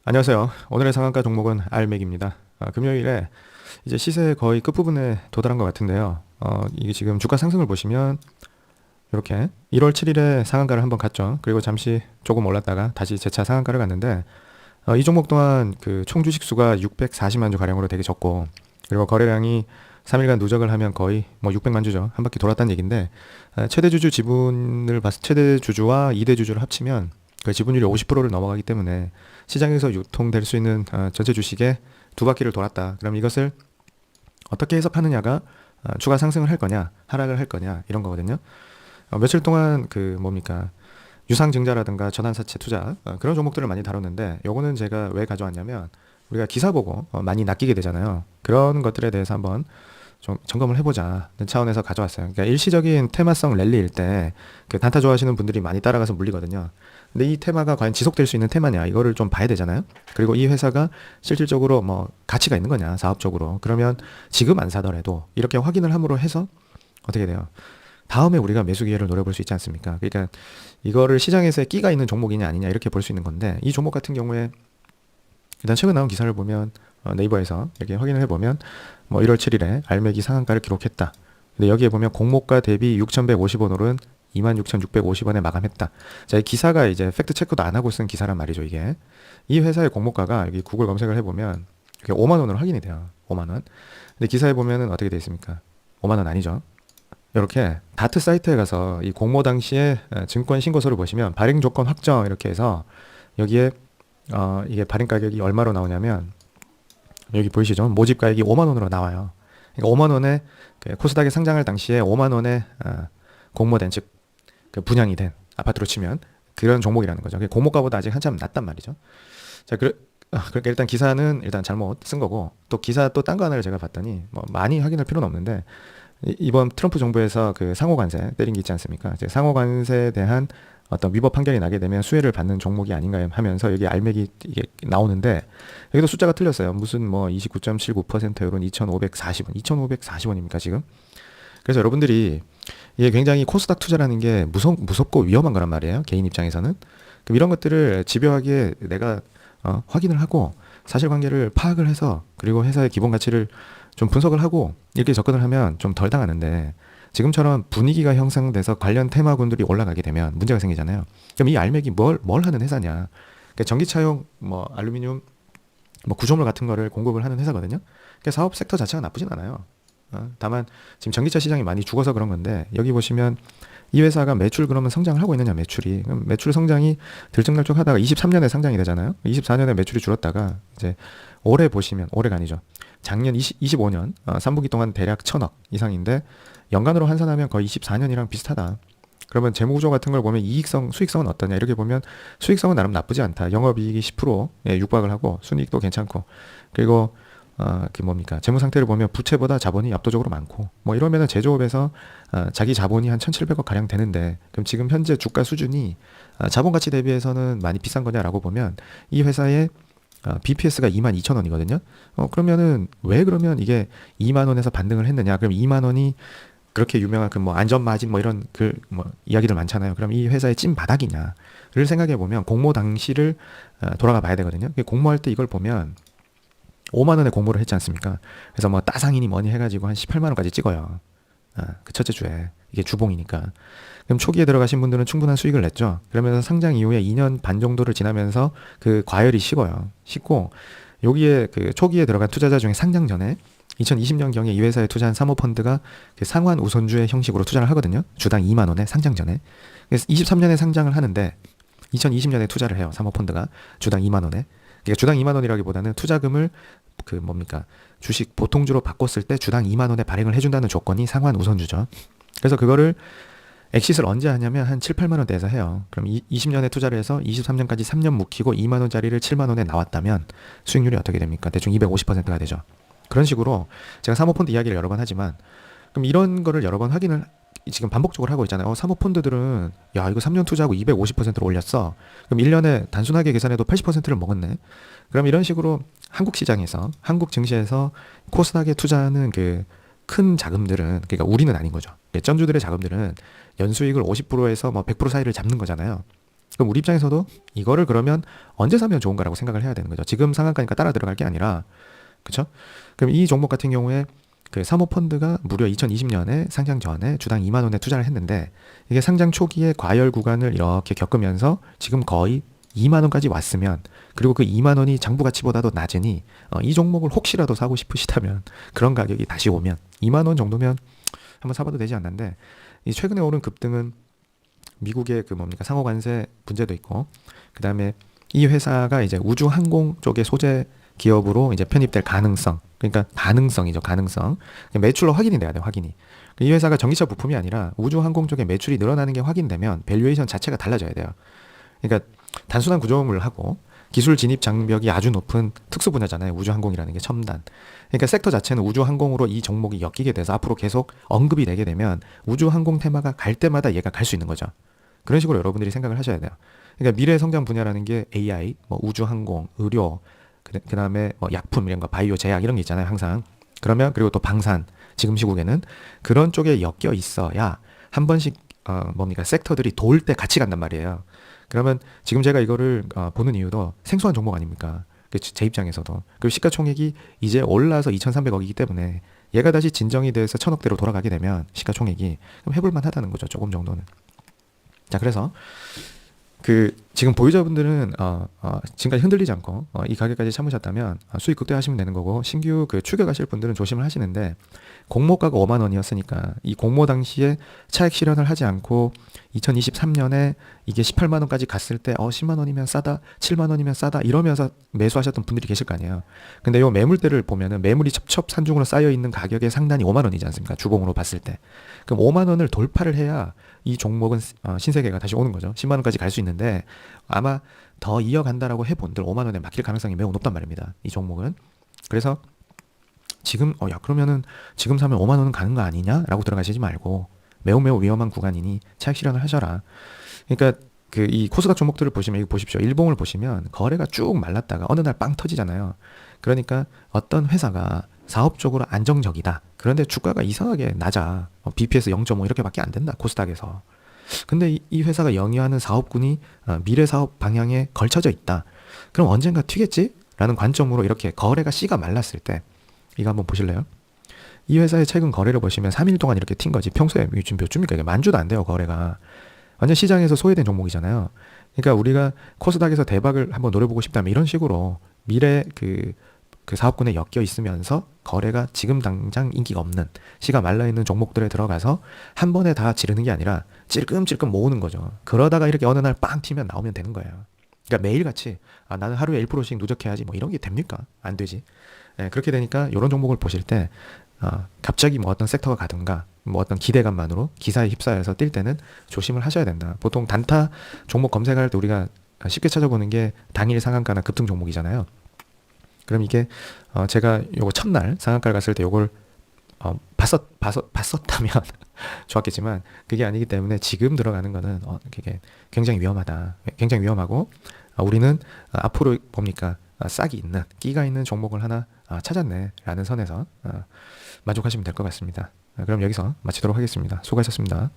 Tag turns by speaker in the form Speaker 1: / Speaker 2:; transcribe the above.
Speaker 1: 안녕하세요. 오늘의 상한가 종목은 알맥입니다. 금요일에 이제 시세 거의 끝부분에 도달한 것 같은데요. 이게 지금 주가 상승을 보시면 이렇게 1월 7일에 상한가를 한번 갔죠. 그리고 잠시 조금 올랐다가 다시 재차 상한가를 갔는데 이 종목 또한 그 총 주식 수가 640만 주 가량으로 되게 적고, 그리고 거래량이 3일간 누적을 하면 거의 뭐 600만 주죠. 한 바퀴 돌았다는 얘기인데, 최대 주주 지분을 최대 주주와 2대 주주를 합치면 그 지분율이 50%를 넘어가기 때문에 시장에서 유통될 수 있는 전체 주식의 두 바퀴를 돌았다. 그럼 이것을 어떻게 해석하느냐가 추가 상승을 할 거냐, 하락을 할 거냐, 이런 거거든요. 며칠 동안 그 뭡니까, 유상증자라든가 전환사채 투자, 그런 종목들을 많이 다뤘는데, 요거는 제가 왜 가져왔냐면 우리가 기사 보고 많이 낚이게 되잖아요. 그런 것들에 대해서 한번 좀 점검을 해보자 차원에서 가져왔어요. 그러니까 일시적인 테마성 랠리일 때 그 단타 좋아하시는 분들이 많이 따라가서 물리거든요. 근데 이 테마가 과연 지속될 수 있는 테마냐, 이거를 좀 봐야 되잖아요. 그리고 이 회사가 실질적으로 뭐 가치가 있는 거냐, 사업적으로. 그러면 지금 안 사더라도 이렇게 확인을 함으로 해서 어떻게 돼요? 다음에 우리가 매수 기회를 노려볼 수 있지 않습니까? 그러니까 이거를 시장에서 끼가 있는 종목이냐 아니냐 이렇게 볼 수 있는 건데, 이 종목 같은 경우에 일단 최근 나온 기사를 보면 네이버에서 이렇게 확인을 해보면 뭐 1월 7일에 알맥이 상한가를 기록했다. 근데 여기에 보면 공모가 대비 6,150원 오른 26,650원에 마감했다. 자, 이 기사가 이제 팩트 체크도 안 하고 쓴 기사란 말이죠, 이게. 이 회사의 공모가가 여기 구글 검색을 해보면 이렇게 5만 원으로 확인이 돼요. 5만 원. 근데 기사에 보면은 어떻게 돼 있습니까? 5만 원 아니죠. 이렇게 다트 사이트에 가서 이 공모 당시에 증권 신고서를 보시면 발행 조건 확정 이렇게 해서 여기에 이게 발행 가격이 얼마로 나오냐면 여기 보이시죠? 모집 가격이 5만 원으로 나와요. 그러니까 5만 원에 그 코스닥에 상장할 당시에 5만 원에 공모된, 즉 그 분양이 된 아파트로 치면 그런 종목이라는 거죠. 공모가보다 아직 한참 낮단 말이죠. 자, 그러니까 일단 기사는 일단 잘못 쓴 거고, 또 기사 또 딴 거 하나를 제가 봤더니 뭐 많이 확인할 필요는 없는데, 이번 트럼프 정부에서 그 상호관세 때린 게 있지 않습니까? 이제 상호관세에 대한 어떤 위법 판결이 나게 되면 수혜를 받는 종목이 아닌가 하면서 여기 알맥이 이게 나오는데, 여기도 숫자가 틀렸어요. 무슨 뭐 29.79% 이런 2,540원, 2,540원입니까 지금? 그래서 여러분들이 이게 굉장히 코스닥 투자라는 게 무섭고 위험한 거란 말이에요. 개인 입장에서는. 그럼 이런 것들을 집요하게 내가 확인을 하고 사실관계를 파악을 해서, 그리고 회사의 기본 가치를 좀 분석을 하고 이렇게 접근을 하면 좀 덜 당하는데, 지금처럼 분위기가 형성돼서 관련 테마군들이 올라가게 되면 문제가 생기잖아요. 그럼 이 알맥이 뭘 하는 회사냐? 그러니까 전기차용 뭐 알루미늄 뭐 구조물 같은 거를 공급을 하는 회사거든요. 그러니까 사업 섹터 자체가 나쁘진 않아요. 다만 지금 전기차 시장이 많이 죽어서 그런 건데, 여기 보시면 이 회사가 매출 그러면 성장을 하고 있느냐, 매출이. 그럼 매출 성장이 들쭉날쭉 하다가 23년에 상장이 되잖아요. 24년에 매출이 줄었다가 이제 올해 보시면, 올해가 아니죠. 작년 25년 3분기 동안 대략 1,000억 이상인데 연간으로 환산하면 거의 24년이랑 비슷하다. 그러면 재무구조 같은 걸 보면 수익성은 어떠냐? 이렇게 보면 수익성은 나름 나쁘지 않다. 영업이익이 10%에 육박을 하고 순이익도 괜찮고, 그리고 그 뭡니까, 재무 상태를 보면 부채보다 자본이 압도적으로 많고, 뭐 이러면은 제조업에서 자기 자본이 한 1,700억 가량 되는데, 그럼 지금 현재 주가 수준이 자본 가치 대비해서는 많이 비싼 거냐라고 보면 이 회사의 BPS가 22,000원이거든요. 그러면은 왜 그러면 이게 2만 원에서 반등을 했느냐? 그럼 2만 원이 그렇게 유명한 그 뭐 안전 마진 뭐 이런 그 뭐 이야기들 많잖아요. 그럼 이 회사의 찐 바닥이냐를 생각해 보면 공모 당시를 돌아가 봐야 되거든요. 공모할 때 이걸 보면 5만 원에 공모를 했지 않습니까? 그래서 뭐 따상이니 뭐니 해가지고 한 18만 원까지 찍어요. 그 첫째 주에. 이게 주봉이니까. 그럼 초기에 들어가신 분들은 충분한 수익을 냈죠. 그러면서 상장 이후에 2년 반 정도를 지나면서 그 과열이 식어요. 식고, 여기에 그 초기에 들어간 투자자 중에 상장 전에 2020년경에 이 회사에 투자한 사모펀드가 그 상환 우선주의 형식으로 투자를 하거든요. 주당 2만 원에 상장 전에. 그래서 23년에 상장을 하는데 2020년에 투자를 해요. 사모펀드가 주당 2만 원에. 그러니까 주당 2만 원이라기보다는 투자금을 그 뭡니까, 주식 보통주로 바꿨을 때 주당 2만 원에 발행을 해준다는 조건이 상환 우선주죠. 그래서 그거를 엑싯을 언제 하냐면 한 7, 8만 원대에서 해요. 그럼 20년에 투자를 해서 23년까지 3년 묵히고 2만 원짜리를 7만 원에 나왔다면 수익률이 어떻게 됩니까? 대충 250%가 되죠. 그런 식으로 제가 사모펀드 이야기를 여러 번 하지만, 그럼 이런 거를 여러 번 확인을 지금 반복적으로 하고 있잖아요. 사모펀드들은 야 이거 3년 투자하고 250%로 올렸어. 그럼 1년에 단순하게 계산해도 80%를 먹었네. 그럼 이런 식으로 한국 시장에서, 한국 증시에서 코스닥에 투자하는 그 큰 자금들은, 그러니까 우리는 아닌 거죠. 쩐주들의 자금들은 연수익을 50%에서 뭐 100% 사이를 잡는 거잖아요. 그럼 우리 입장에서도 이거를 그러면 언제 사면 좋은가라고 생각을 해야 되는 거죠. 지금 상한가니까 따라 들어갈 게 아니라, 그렇죠? 그럼 이 종목 같은 경우에 그 사모펀드가 무려 2020년에 상장 전에 주당 2만 원에 투자를 했는데, 이게 상장 초기에 과열 구간을 이렇게 겪으면서 지금 거의 2만 원까지 왔으면, 그리고 그 2만 원이 장부 가치보다도 낮으니 이 종목을 혹시라도 사고 싶으시다면, 그런 가격이 다시 오면 2만 원 정도면 한번 사봐도 되지 않는데, 이 최근에 오른 급등은 미국의 그 뭡니까 상호 관세 문제도 있고, 그 다음에 이 회사가 이제 우주 항공 쪽의 소재 기업으로 이제 편입될 가능성, 그러니까 가능성이죠, 가능성. 매출로 확인이 돼야 돼, 확인이. 이 회사가 전기차 부품이 아니라 우주 항공 쪽에 매출이 늘어나는 게 확인되면 밸류에이션 자체가 달라져야 돼요. 그러니까 단순한 구조물을 하고 기술 진입 장벽이 아주 높은 특수 분야잖아요. 우주 항공이라는 게 첨단. 그러니까 섹터 자체는 우주 항공으로 이 종목이 엮이게 돼서 앞으로 계속 언급이 되게 되면 우주 항공 테마가 갈 때마다 얘가 갈 수 있는 거죠. 그런 식으로 여러분들이 생각을 하셔야 돼요. 그러니까 미래 성장 분야라는 게 AI, 뭐 우주 항공, 의료, 그다음에 뭐 약품 이런 거, 바이오, 제약 이런 게 있잖아요, 항상. 그러면 그리고 또 방산, 지금 시국에는 그런 쪽에 엮여 있어야 한 번씩 뭡니까 섹터들이 돌 때 같이 간단 말이에요. 그러면 지금 제가 이거를 보는 이유도 생소한 종목 아닙니까? 제 입장에서도. 그리고 시가총액이 이제 올라서 2,300억이기 때문에 얘가 다시 진정이 돼서 1,000억대로 돌아가게 되면 시가총액이 그럼 해볼만 하다는 거죠, 조금 정도는. 자, 그래서 그 지금 보유자분들은 지금까지 흔들리지 않고 이 가격까지 참으셨다면 수익 극대화하시면 되는 거고, 신규 그 추격하실 분들은 조심을 하시는데, 공모가가 5만 원이었으니까 이 공모 당시에 차익 실현을 하지 않고 2023년에 이게 18만 원까지 갔을 때 10만 원이면 싸다, 7만 원이면 싸다 이러면서 매수하셨던 분들이 계실 거 아니에요. 근데 요 매물대를 보면은 매물이 첩첩산중으로 쌓여 있는 가격의 상단이 5만 원이지 않습니까? 주봉으로 봤을 때. 그럼 5만 원을 돌파를 해야 이 종목은 신세계가 다시 오는 거죠. 10만 원까지 갈 수 있는데, 아마 더 이어간다라고 해본들 5만 원에 막힐 가능성이 매우 높단 말입니다, 이 종목은. 그래서 지금 야 그러면은 지금 사면 5만 원은 가는 거 아니냐라고 들어가시지 말고, 매우 매우 위험한 구간이니 차익 실현을 하셔라. 그러니까 그 이 코스닥 종목들을 보시면, 이거 보십시오. 일봉을 보시면 거래가 쭉 말랐다가 어느 날 빵 터지잖아요. 그러니까 어떤 회사가 사업적으로 안정적이다. 그런데 주가가 이상하게 낮아. BPS 0.5 이렇게밖에 안 된다, 코스닥에서. 근데 이 회사가 영위하는 사업군이 미래 사업 방향에 걸쳐져 있다. 그럼 언젠가 튀겠지? 라는 관점으로 이렇게 거래가 씨가 말랐을 때, 이거 한번 보실래요? 이 회사의 최근 거래를 보시면 3일 동안 이렇게 튄 거지. 평소에 지금 몇 주입니까? 이게 만주도 안 돼요, 거래가. 완전 시장에서 소외된 종목이잖아요. 그러니까 우리가 코스닥에서 대박을 한번 노려보고 싶다면 이런 식으로 미래 그 사업군에 엮여 있으면서 거래가 지금 당장 인기가 없는, 씨가 말라있는 종목들에 들어가서 한 번에 다 지르는 게 아니라 찔끔찔끔 모으는 거죠. 그러다가 이렇게 어느 날 빵 튀면 나오면 되는 거예요. 그러니까 매일같이 나는 하루에 1%씩 누적해야지 뭐 이런 게 됩니까? 안 되지. 그렇게 되니까 이런 종목을 보실 때 갑자기 뭐 어떤 섹터가 가든가 뭐 어떤 기대감만으로 기사에 휩싸여서 뛸 때는 조심을 하셔야 된다. 보통 단타 종목 검색할 때 우리가 쉽게 찾아보는 게 당일 상한가나 급등 종목이잖아요. 그럼 이게 제가 요거 첫날 상한가를 갔을 때 요걸 봤었다면 좋았겠지만, 그게 아니기 때문에 지금 들어가는 거는 그게 굉장히 위험하다. 굉장히 위험하고, 우리는 앞으로 뭡니까 싹이 있는, 끼가 있는 종목을 하나 찾았네 라는 선에서 만족하시면 될 것 같습니다. 그럼 여기서 마치도록 하겠습니다. 수고하셨습니다.